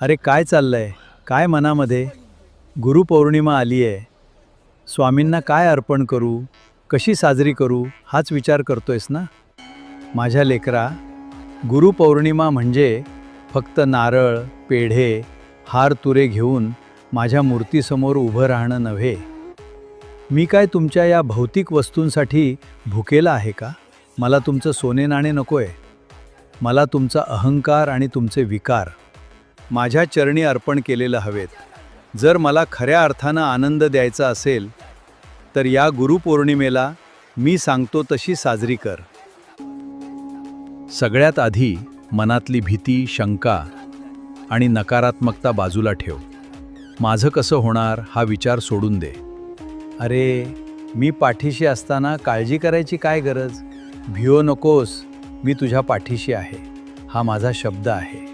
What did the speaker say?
अरे काय चाललंय? काय मनामध्ये? गुरुपौर्णिमा आली आहे. स्वामींना काय अर्पण करू? कशी साजरी करू? हाच विचार करतोयस ना? माझ्या लेकरा, गुरुपौर्णिमा म्हणजे फक्त नारळ, पेढे, हार तुरे घेऊन माझ्या मूर्तीसमोर उभं राहणं नव्हे. मी काय तुमच्या या भौतिक वस्तूंसाठी भुकेला आहे का? मला तुमचं सोने नाणे नकोय. मला तुमचा अहंकार आणि तुमचे विकार माझ्या चरणी अर्पण केलेलं हवेत. जर मला खऱ्या अर्थानं आनंद द्यायचा असेल तर या गुरुपौर्णिमेला मी सांगतो तशी साजरी कर. सगळ्यात आधी मनातली भीती, शंका आणि नकारात्मकता बाजूला ठेव. माझं कसं होणार हा विचार सोडून दे. अरे, मी पाठीशी असताना काळजी करायची काय गरज? भियो नकोस, मी तुझ्या पाठीशी आहे. हा माझा शब्द आहे.